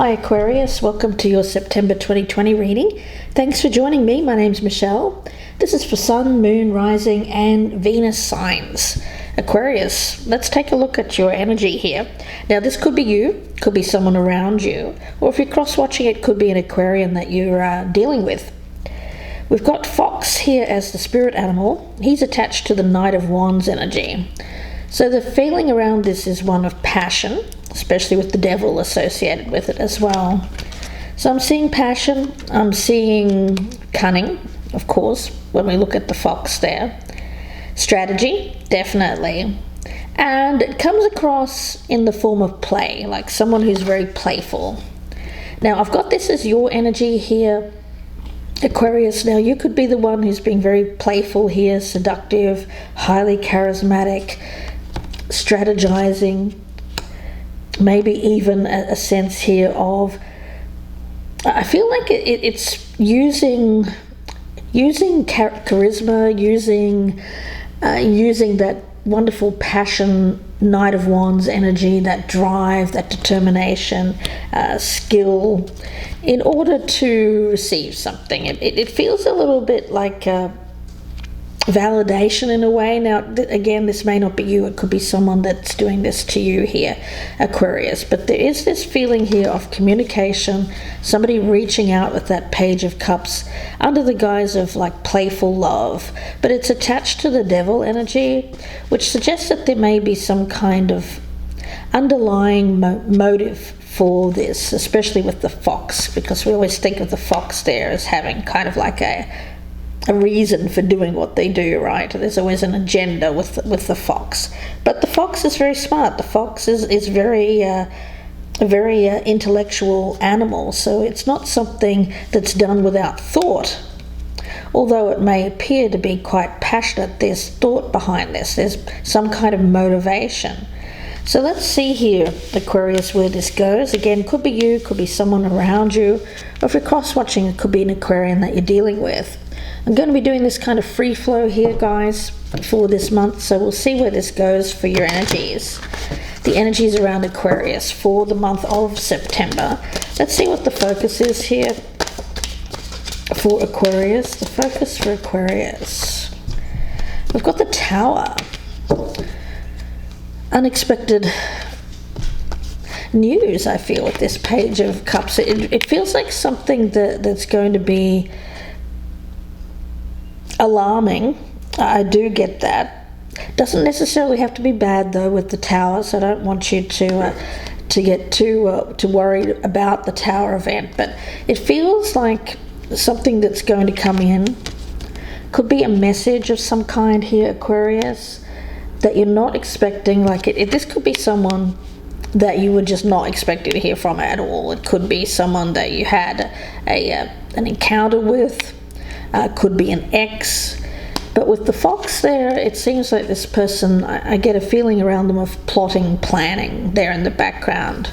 Hi Aquarius, welcome to your September 2020 reading. Thanks for joining me. My name's Michelle. This is for Sun, Moon, Rising and Venus signs. Aquarius, let's take a look at your energy here. Now this could be you, could be someone around you, or if you're cross-watching it could be an Aquarian that you're dealing with. We've got Fox here as the spirit animal. He's attached to the Knight of Wands energy. So the feeling around this is one of passion, especially with the devil associated with it as well. So I'm seeing passion, I'm seeing cunning, of course, when we look at the fox there. Strategy, definitely. And it comes across in the form of play, like someone who's very playful. Now I've got this as your energy here, Aquarius. Now you could be the one who's being very playful here, seductive, highly charismatic, strategizing, maybe even a sense here of, I feel like it's using charisma, using that wonderful passion, Knight of Wands energy, that drive, that determination, skill, in order to receive something. It feels a little bit like validation in a way. Now again, this may not be you, it could be someone that's doing this to you here, Aquarius, but there is this feeling here of communication, somebody reaching out with that Page of Cups under the guise of like playful love, but it's attached to the devil energy, which suggests that there may be some kind of underlying motive for this, especially with the fox, because we always think of the fox there as having kind of like a reason for doing what they do, right? There's always an agenda with the fox, but the fox is very smart. The fox is very a very intellectual animal, so it's not something that's done without thought. Although it may appear to be quite passionate, there's thought behind this. There's some kind of motivation. So let's see here, Aquarius, where this goes. Again, could be you, could be someone around you, or if you're cross-watching, it could be an Aquarian that you're dealing with. I'm going to be doing this kind of free flow here, guys, for this month, so we'll see where this goes for your energies. The energies around Aquarius for the month of September. Let's see what the focus is here for Aquarius. The focus for Aquarius. We've got the Tower. Unexpected news, I feel, with this Page of Cups. It feels like something that's going to be alarming. I do get that. Doesn't necessarily have to be bad though with the Tower, so I don't want you to get too worried about the Tower event, but it feels like something that's going to come in. Could be a message of some kind here, Aquarius, that you're not expecting. Like this could be someone that you were just not expecting to hear from at all. It could be someone that you had an encounter with. Could be an ex, but with the fox there, it seems like this person, I get a feeling around them of plotting, planning there in the background.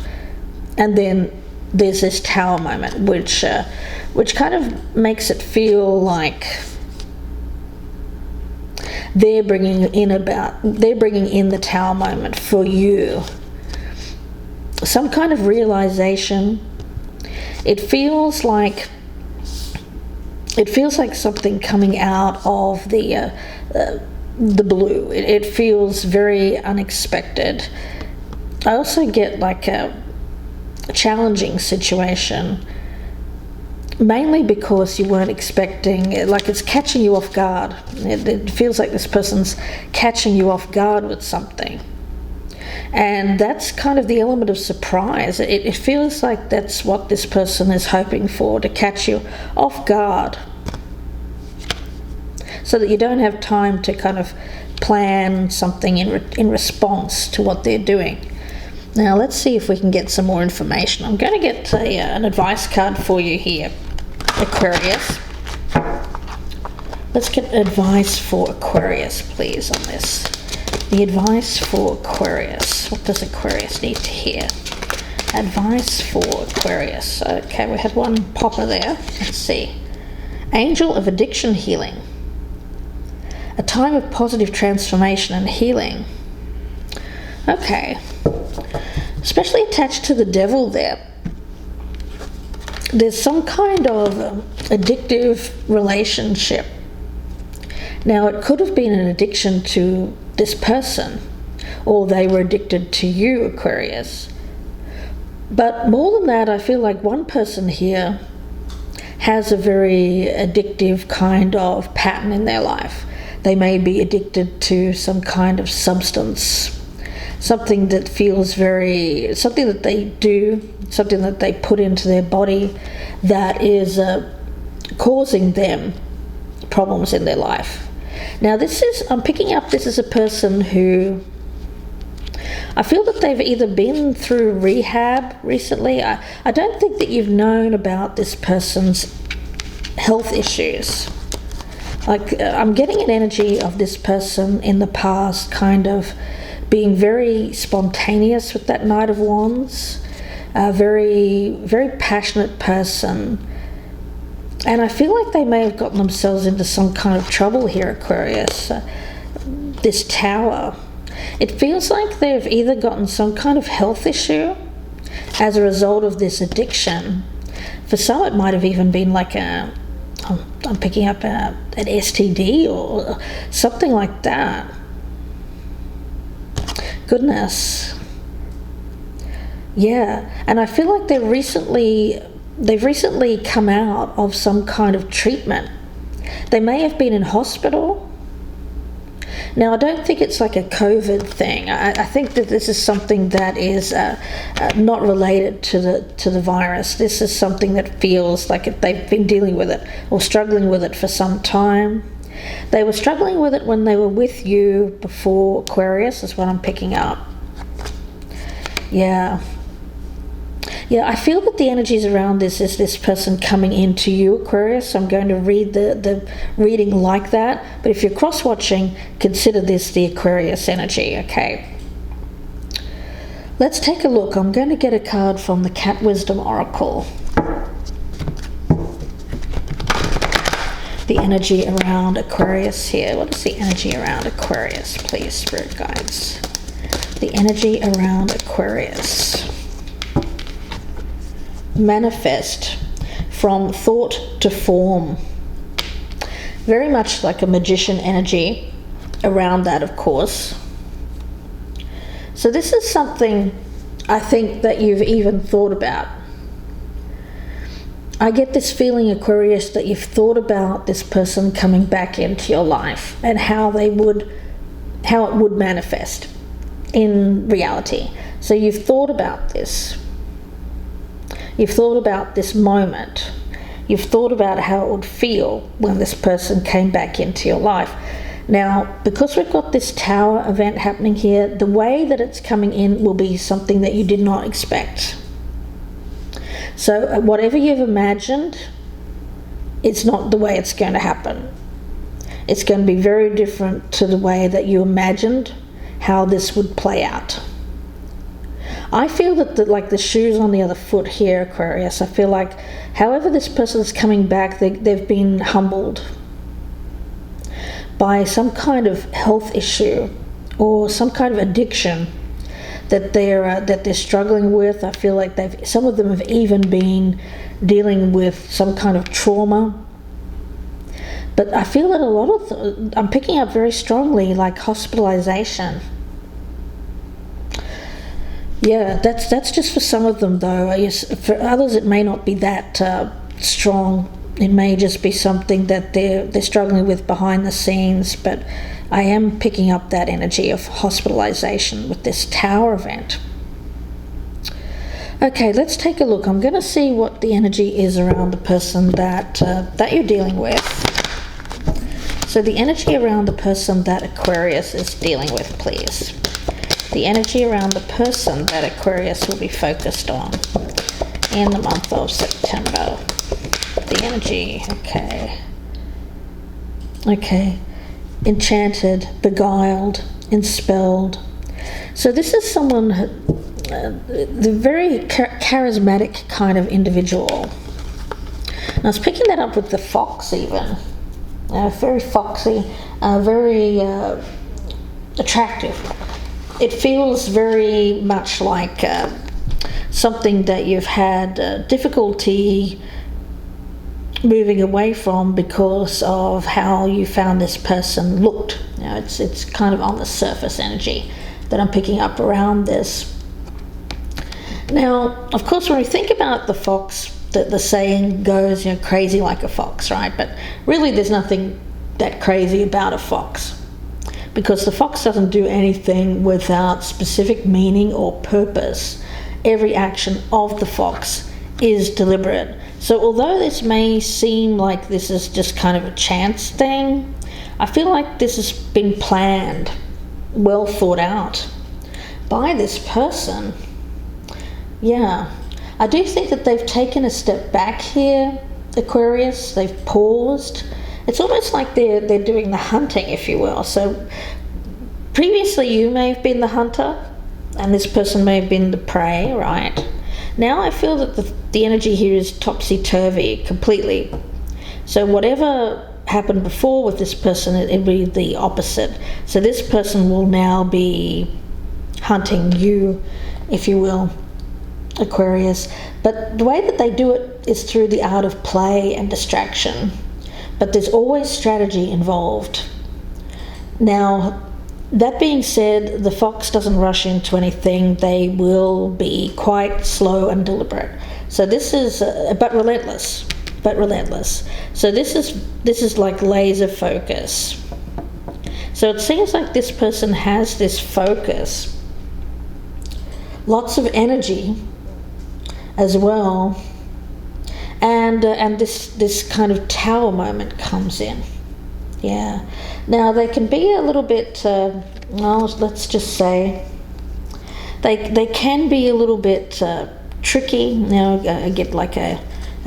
And then there's this Tower moment, which kind of makes it feel like they're bringing in the Tower moment for you. Some kind of realization. It feels like something coming out of the blue. It feels very unexpected. I also get like a challenging situation, mainly because you weren't expecting, like it's catching you off guard. It feels like this person's catching you off guard with something. And that's kind of the element of surprise. It feels like that's what this person is hoping for, to catch you off guard, so that you don't have time to kind of plan something in response to what they're doing. Now let's see if we can get some more information. I'm going to get an advice card for you here, Aquarius. Let's get advice for Aquarius, please, on this. The advice for Aquarius. What does Aquarius need to hear? Advice for Aquarius. Okay, we had one popper there. Let's see. Angel of Addiction Healing. A time of positive transformation and healing. Okay. Especially attached to the devil there. there's some kind of addictive relationship. Now, it could have been an addiction to this person, or they were addicted to you, Aquarius. But more than that, I feel like one person here has a very addictive kind of pattern in their life. They may be addicted to some kind of substance, something that feels something that they do, something that they put into their body that is causing them problems in their life. Now I'm picking up this is a person who, I feel that they've either been through rehab recently. I don't think that you've known about this person's health issues. Like, I'm getting an energy of this person in the past kind of being very spontaneous with that Knight of Wands, a very, very passionate person. And I feel like they may have gotten themselves into some kind of trouble here, Aquarius. This Tower. It feels like they've either gotten some kind of health issue as a result of this addiction. For some, it might have even been like I'm picking up an STD or something like that. Goodness. Yeah, and I feel like they've recently come out of some kind of treatment. They may have been in hospital. Now, I don't think it's like a COVID thing. I think that this is something that is not related to the virus. This is something that feels like they've been dealing with it or struggling with it for some time. They were struggling with it when they were with you before, Aquarius, is what I'm picking up. Yeah, I feel that the energies around this is this person coming into you, Aquarius. So I'm going to read the reading like that. But if you're cross-watching, consider this the Aquarius energy, okay? Let's take a look. I'm going to get a card from the Cat Wisdom Oracle. The energy around Aquarius here. What is the energy around Aquarius, please, Spirit Guides? The energy around Aquarius. Manifest from thought to form. Very much like a magician energy around that, of course. So this is something I think that you've even thought about. I get this feeling, Aquarius, that you've thought about this person coming back into your life and how it would manifest in reality. So you've thought about this. You've thought about this moment. You've thought about how it would feel when this person came back into your life. Now, because we've got this Tower event happening here, the way that it's coming in will be something that you did not expect. So whatever you've imagined, it's not the way it's going to happen. It's going to be very different to the way that you imagined how this would play out. I feel that like the shoes on the other foot here, Aquarius, I feel like however this person's coming back, they've been humbled by some kind of health issue or some kind of addiction that they're struggling with. I feel like some of them have even been dealing with some kind of trauma. But I feel that a lot of I'm picking up very strongly like hospitalization. Yeah, that's just for some of them though. Yes, for others it may not be that strong. It may just be something that they're struggling with behind the scenes, but I am picking up that energy of hospitalization with this Tower event. Okay, let's take a look. I'm going to see what the energy is around the person that you're dealing with. So the energy around the person that Aquarius is dealing with, please. The energy around the person that Aquarius will be focused on in the month of September. The energy, okay. Enchanted, beguiled, enspelled. So this is someone, the very charismatic kind of individual. And I was picking that up with the fox even. Very foxy, very attractive. It feels very much like something that you've had difficulty moving away from because of how you found this person looked. It's kind of on the surface energy that I'm picking up around this. Now, of course, when we think about the fox, the saying goes, crazy like a fox, right? But really there's nothing that crazy about a fox, because the fox doesn't do anything without specific meaning or purpose. Every action of the fox is deliberate. So although this may seem like this is just kind of a chance thing, I feel like this has been planned, well thought out by this person. Yeah, I do think that they've taken a step back here, Aquarius. They've paused. It's almost like they're doing the hunting, if you will. So previously you may have been the hunter and this person may have been the prey, right? Now I feel that the energy here is topsy-turvy completely. So whatever happened before with this person, it'll be the opposite. So this person will now be hunting you, if you will, Aquarius. But the way that they do it is through the art of play and distraction. But there's always strategy involved. Now, that being said, the fox doesn't rush into anything. They will be quite slow and deliberate. So this is, but relentless. So this is like laser focus. So it seems like this person has this focus, lots of energy as well, and this kind of tower moment comes in. Yeah. Now they can be a little bit, let's just say, they can be a little bit tricky. I get like a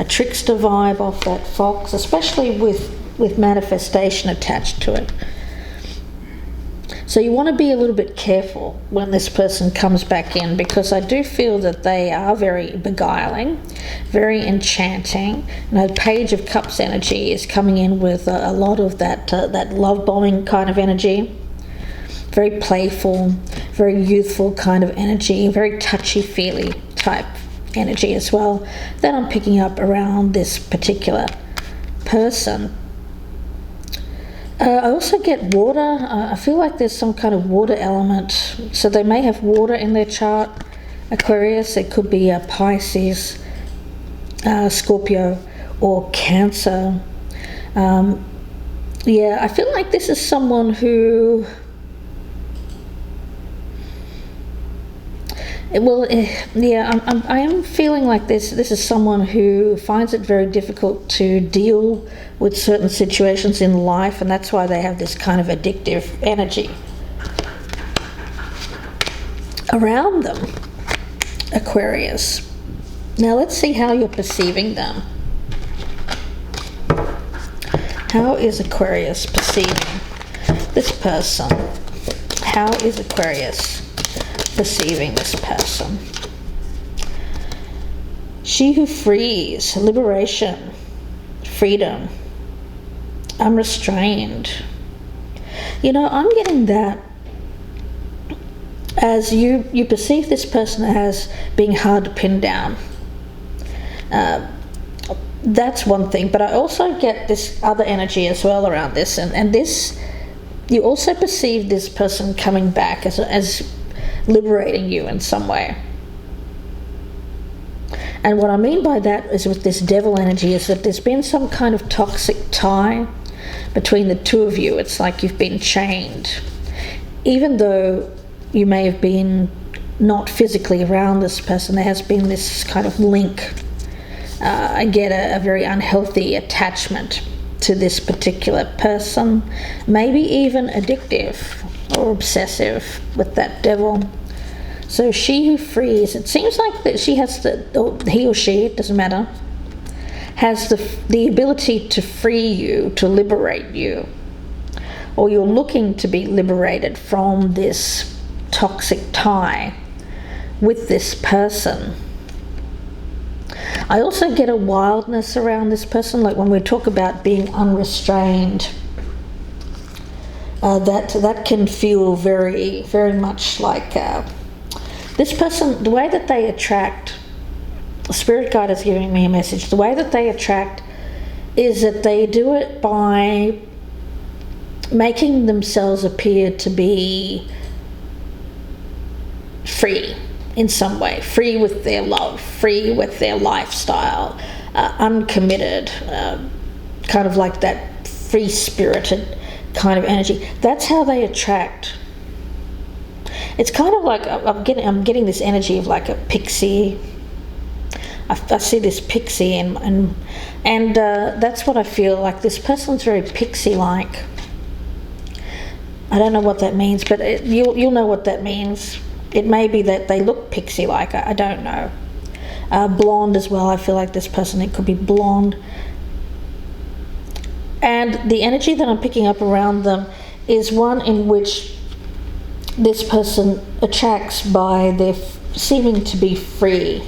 trickster vibe off that fox, especially with manifestation attached to it. So you want to be a little bit careful when this person comes back in, because I do feel that they are very beguiling, very enchanting. Page of Cups energy is coming in with a lot of that love bombing kind of energy. Very playful, very youthful kind of energy, very touchy-feely type energy as well that I'm picking up around this particular person. I also get water. I feel like there's some kind of water element. So they may have water in their chart, Aquarius. It could be a Pisces, Scorpio, or Cancer. I feel like this is someone who... I am feeling like this is someone who finds it very difficult to deal with certain situations in life, and that's why they have this kind of addictive energy around them, Aquarius. Now let's see how you're perceiving them. How is Aquarius perceiving this person? How is Aquarius perceiving this person? She who frees, liberation, freedom, unrestrained. I'm getting that as you perceive this person as being hard to pin down. That's one thing, but I also get this other energy as well around this, and this, you also perceive this person coming back as liberating you in some way. And what I mean by that is, with this devil energy, is that there's been some kind of toxic tie between the two of you. It's like you've been chained. Even though you may have been not physically around this person, there has been this kind of link. I get a very unhealthy attachment to this particular person, maybe even addictive or obsessive with that devil. So she who frees, it seems like that she has he or she, it doesn't matter, has the ability to free you, to liberate you, or you're looking to be liberated from this toxic tie with this person. I also get a wildness around this person, like when we talk about being unrestrained. That can feel very, very much like this person, the way that they attract Spirit Guide is giving me a message. The way that they attract is that they do it by making themselves appear to be free in some way, free with their love, free with their lifestyle, uncommitted, kind of like that free-spirited kind of energy. That's how they attract. It's kind of like I'm getting this energy of like a pixie. I see this pixie and that's what I feel like. This person's very pixie-like. I don't know what that means, but you'll know what that means. It may be that they look pixie-like. I don't know. Blonde as well. I feel like this person, it could be blonde. And the energy that I'm picking up around them is one in which this person attracts by their seeming to be free,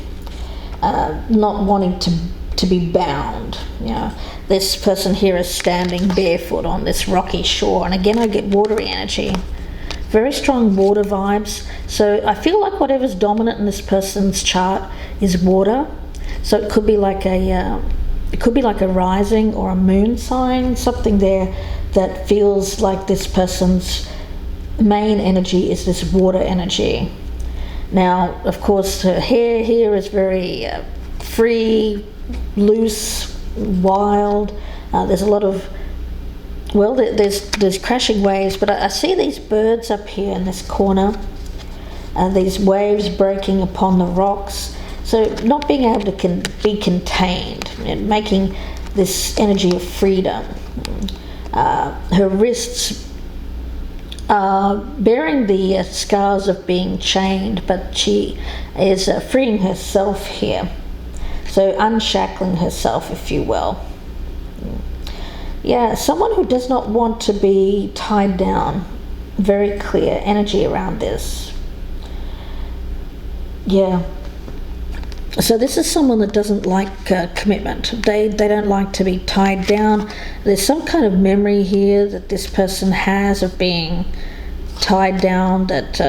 not wanting to be bound. You know, this person here is standing barefoot on this rocky shore, and again I get watery energy, very strong water vibes. So I feel like whatever's dominant in this person's chart is water. So it could be like a rising or a moon sign, something there that feels like this person's main energy is this water energy. Now, of course, her hair here is very free, loose, wild. There's a lot of, well, there's crashing waves, but I see these birds up here in this corner, these waves breaking upon the rocks. So not being able to be contained and making this energy of freedom. Her wrists are bearing the scars of being chained, but she is freeing herself here. So unshackling herself, if you will. Yeah, someone who does not want to be tied down. Very clear energy around this. Yeah. So this is someone that doesn't like commitment. They don't like to be tied down. There's some kind of memory here that this person has of being tied down that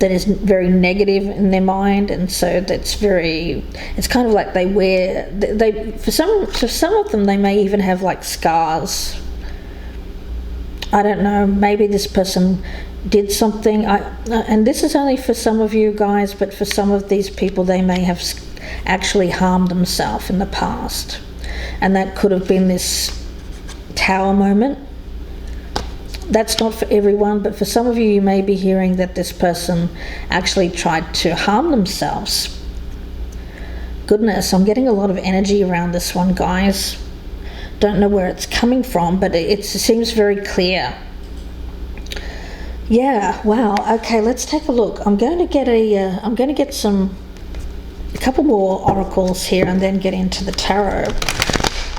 is very negative in their mind, and so it's kind of like for some of them they may even have like scars. I don't know, maybe this person did something, and this is only for some of you guys, but for some of these people they may have actually harmed themselves in the past, and that could have been this tower moment. That's not for everyone, but for some of you, you may be hearing that this person actually tried to harm themselves. Goodness, I'm getting a lot of energy around this one, guys. Don't know where it's coming from, but it seems very clear. Yeah, wow. Okay, let's take a look. I'm going to get a couple more oracles here and then get into the tarot.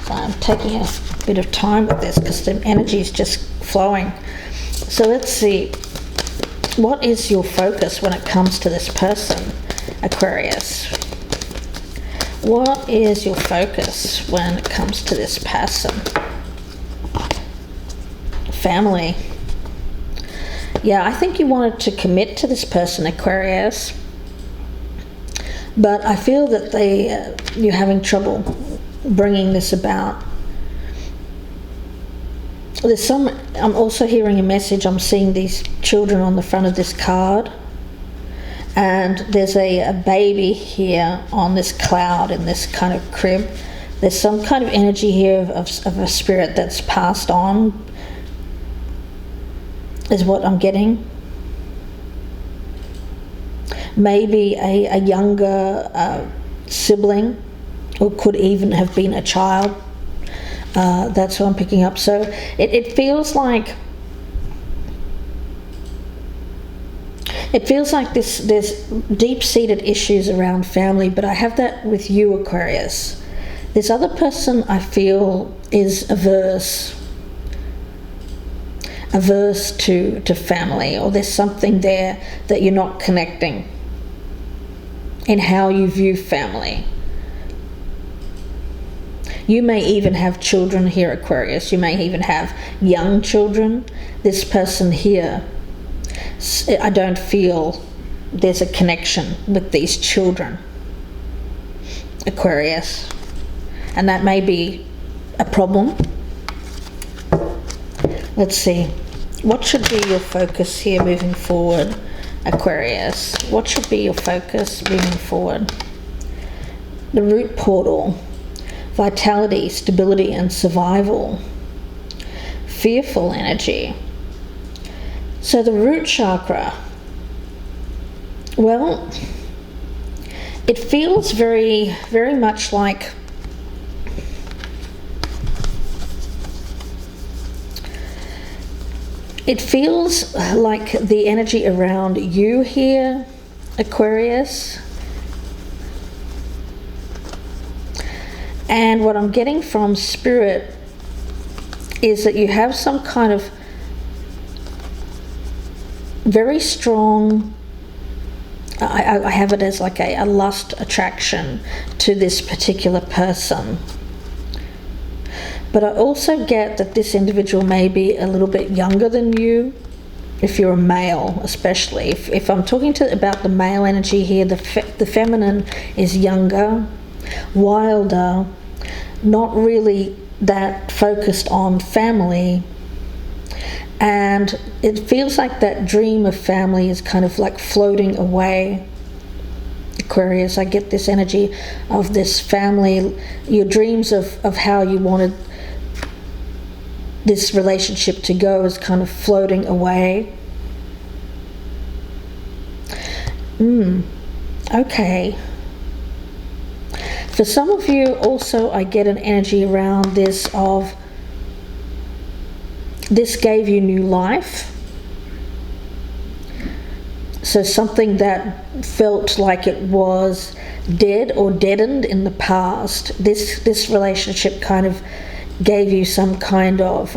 So I'm taking a bit of time with this because the energy is just flowing. So let's see. What is your focus when it comes to this person, Aquarius? What is your focus when it comes to this person? Family. Yeah, I think you wanted to commit to this person, Aquarius, but I feel that you're having trouble bringing this about. I'm also hearing a message. I'm seeing these children on the front of this card, and there's a baby here on this cloud in this kind of crib. There's some kind of energy here of a spirit that's passed on, is what I'm getting. Maybe a younger sibling, or could even have been a child. That's what I'm picking up. So it feels like there's deep-seated issues around family, but I have that with you, Aquarius. This other person, I feel, is averse to family, or there's something there that you're not connecting in how you view family. You may even have children here, Aquarius. You may even have young children. This person here, I don't feel there's a connection with these children. Aquarius, and that may be a problem. Let's see. What should be your focus here moving forward, Aquarius? What should be your focus moving forward? The root portal. Vitality, stability, and survival. Fearful energy. So the root chakra, well, it feels very, very much like the energy around you here, Aquarius. And what I'm getting from Spirit is that you have some kind of very strong, I have it as like a lust attraction to this particular person. But I also get that this individual may be a little bit younger than you, if you're a male especially. If I'm talking about the male energy here, the feminine is younger, wilder, not really that focused on family, and it feels like that dream of family is kind of like floating away, Aquarius. I get this energy of this family, your dreams of how you wanted this relationship to go is kind of floating away. Okay. For some of you also, I get an energy around this of this gave you new life. So something that felt like it was dead or deadened in the past, this relationship kind of gave you some kind of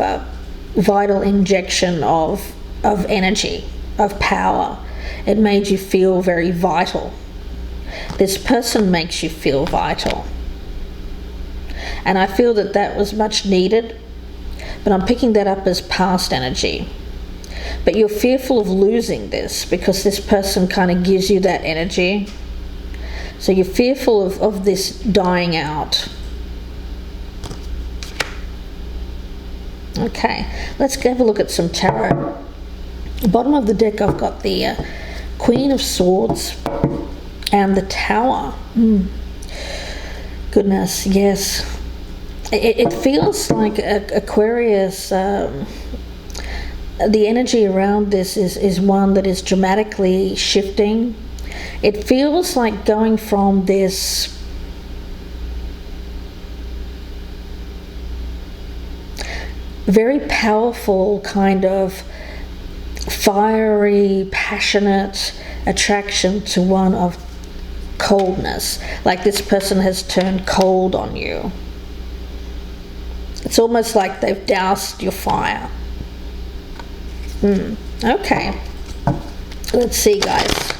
vital injection of energy, of power. It made you feel very vital. This person makes you feel vital. And I feel that that was much needed, but I'm picking that up as past energy. But you're fearful of losing this because this person kind of gives you that energy. So you're fearful of this dying out. Okay, let's have a look at some tarot. At the bottom of the deck I've got the Queen of Swords and the Tower. Goodness, yes. It feels like Aquarius, the energy around this is one that is dramatically shifting. It feels like going from this very powerful kind of fiery, passionate attraction to one of coldness, like this person has turned cold on you. It's almost like they've doused your fire. Okay, let's see, guys.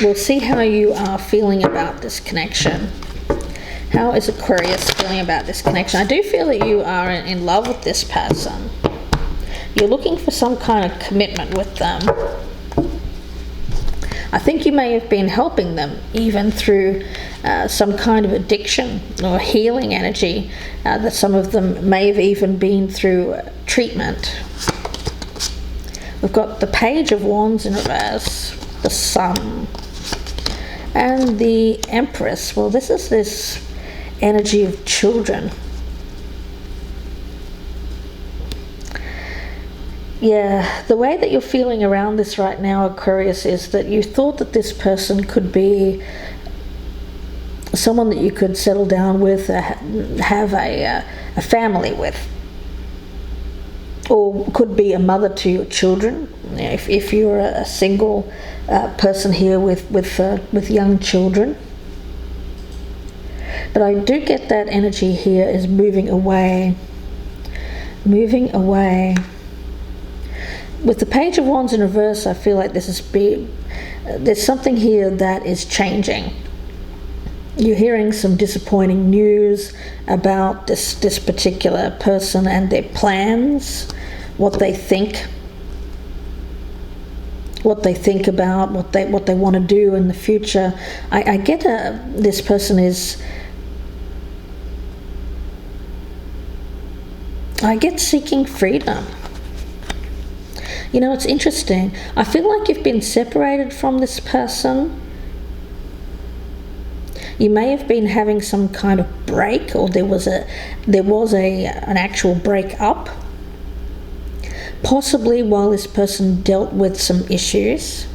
We'll see how you are feeling about this connection. How is Aquarius feeling about this connection? I do feel that you are in love with this person. You're looking for some kind of commitment with them. I think you may have been helping them even through some kind of addiction or healing energy, that some of them may have even been through treatment. We've got the Page of Wands in reverse, the Sun, and the Empress. Well, this is this energy of children. Yeah, the way that you're feeling around this right now, Aquarius, is that you thought that this person could be someone that you could settle down with, have a family with, or could be a mother to your children. If you're a single person here with young children. But I do get that energy here is moving away. Moving away. With the Page of Wands in reverse, I feel like there's something here that is changing. You're hearing some disappointing news about this particular person and their plans, what they think. what they think about, what they want to do in the future. I get this person is, I get seeking freedom. You know, it's interesting. I feel like you've been separated from this person. You may have been having some kind of break, or there was an actual break up, possibly while this person dealt with some issues.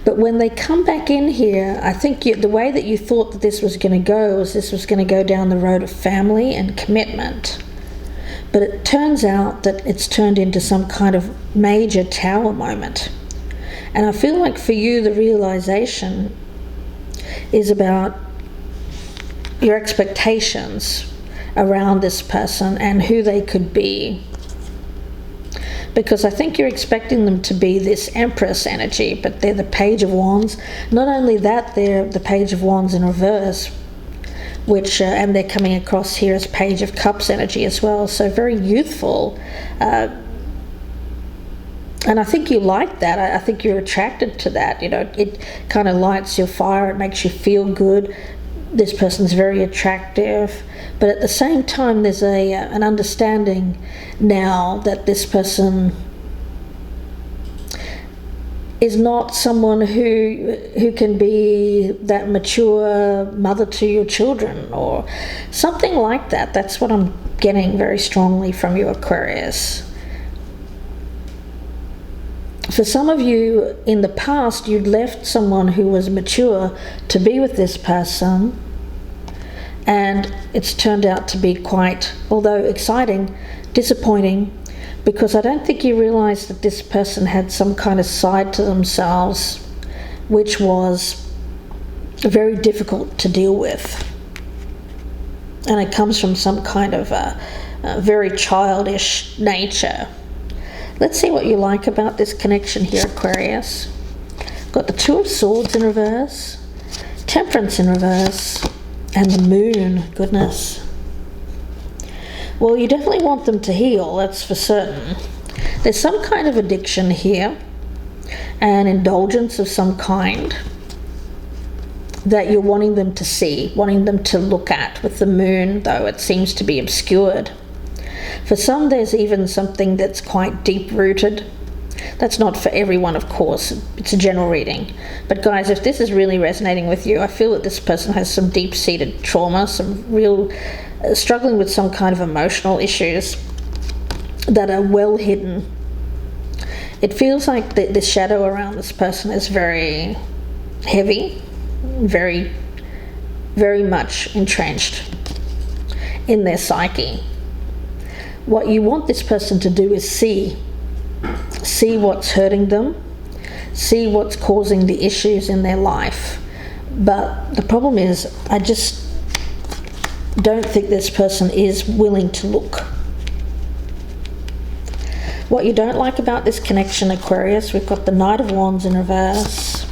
But when they come back in here, I think the way that you thought that this was going to go was this was going to go down the road of family and commitment. But it turns out that it's turned into some kind of major tower moment. And I feel like for you, the realization is about your expectations around this person and who they could be. Because I think you're expecting them to be this Empress energy, but they're the Page of Wands. Not only that, they're the Page of Wands in reverse, which and they're coming across here as Page of Cups energy as well. So very youthful. And I think you like that. I think you're attracted to that. You know, it kind of lights your fire. It makes you feel good. This person's very attractive. But at the same time, there's an understanding now that this person is not someone who can be that mature mother to your children or something like that. That's what I'm getting very strongly from you, Aquarius. For some of you in the past, you'd left someone who was mature to be with this person, and it's turned out to be quite, although exciting, disappointing, because I don't think you realised that this person had some kind of side to themselves which was very difficult to deal with. And it comes from some kind of a very childish nature. Let's see what you like about this connection here, Aquarius. Got the Two of Swords in reverse, Temperance in reverse, and the Moon. Goodness. Well, you definitely want them to heal, that's for certain. There's some kind of addiction here, an indulgence of some kind that you're wanting them to see, wanting them to look at with the Moon, though it seems to be obscured. For some, there's even something that's quite deep-rooted. That's not for everyone, of course. It's a general reading. But guys, if this is really resonating with you, I feel that this person has some deep-seated trauma, some real struggling with some kind of emotional issues that are well hidden. It feels like the shadow around this person is very heavy, very, very much entrenched in their psyche. What you want this person to do is see what's hurting them, see what's causing the issues in their life. But the problem is, I just don't think this person is willing to look. What you don't like about this connection, Aquarius, we've got the Knight of Wands in reverse,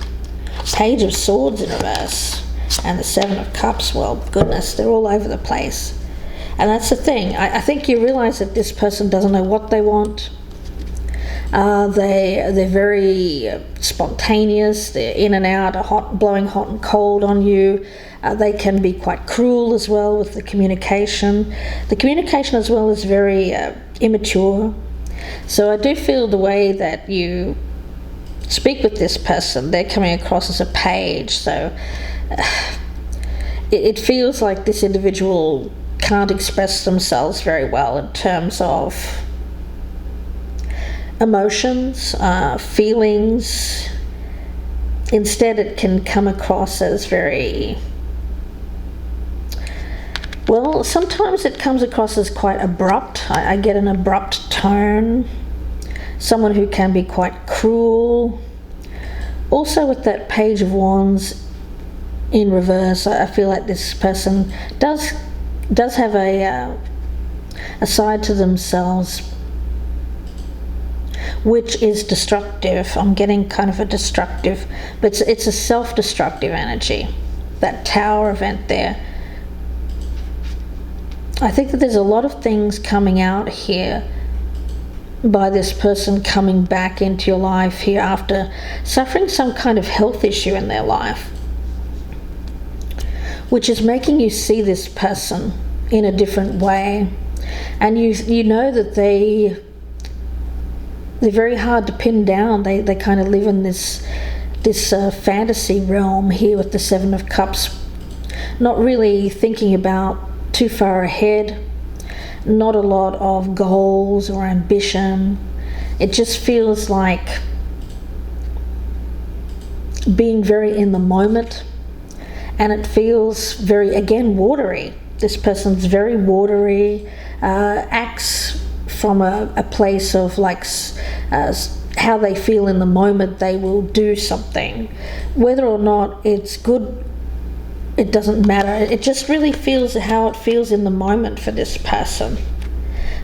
Page of Swords in reverse, and the Seven of Cups. Well, goodness, they're all over the place. And that's the thing. I think you realize that this person doesn't know what they want. They're very spontaneous. They're in and out, blowing hot and cold on you. They can be quite cruel as well with the communication. The communication as well is very immature. So I do feel the way that you speak with this person, they're coming across as a page. So it feels like this individual can't express themselves very well in terms of emotions, feelings. Instead, it can come across as very, well, sometimes it comes across as quite abrupt. I get an abrupt tone, someone who can be quite cruel. Also with that Page of Wands in reverse, I feel like this person does have a side to themselves which is destructive. I'm getting kind of a destructive, but it's a self-destructive energy, that Tower event there. I think that there's a lot of things coming out here by this person coming back into your life here after suffering some kind of health issue in their life, which is making you see this person in a different way. And you know that they're very hard to pin down. They kind of live in this fantasy realm here with the Seven of Cups, not really thinking about too far ahead, not a lot of goals or ambition. It just feels like being very in the moment, and it feels very, again, watery. This person's very watery, acts from a place of like how they feel in the moment. They will do something, whether or not it's good, it doesn't matter. It just really feels how it feels in the moment for this person.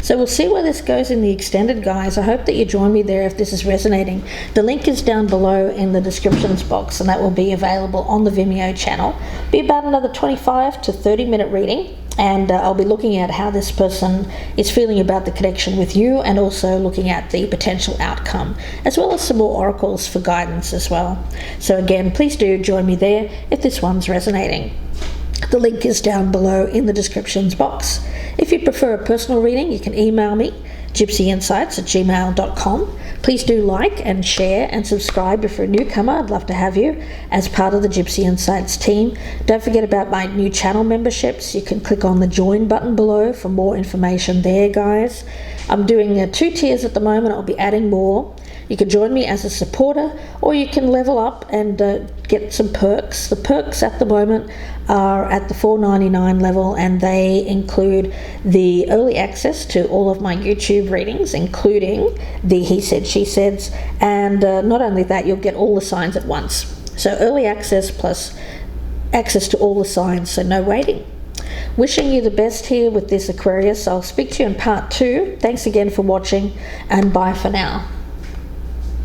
So we'll see where this goes in the extended, guys. I hope that you join me there if this is resonating. The link is down below in the descriptions box, and that will be available on the Vimeo channel. Be about another 25 to 30 minute reading, and I'll be looking at how this person is feeling about the connection with you, and also looking at the potential outcome, as well as some more oracles for guidance as well. So again, please do join me there if this one's resonating. The link is down below in the descriptions box. If you prefer a personal reading, you can email me, gypsyinsights@gmail.com. Please do like and share and subscribe if you're a newcomer. I'd love to have you as part of the Gypsy Insights team. Don't forget about my new channel memberships. You can click on the join button below for more information there, guys. I'm doing 2 tiers at the moment. I'll be adding more. You can join me as a supporter, or you can level up and get some perks. The perks at the moment are at the $4.99 level, and they include the early access to all of my YouTube readings, including the He Said, She Said, and not only that, you'll get all the signs at once. So early access plus access to all the signs, so no waiting. Wishing you the best here with this, Aquarius. I'll speak to you in part 2. Thanks again for watching, and bye for now.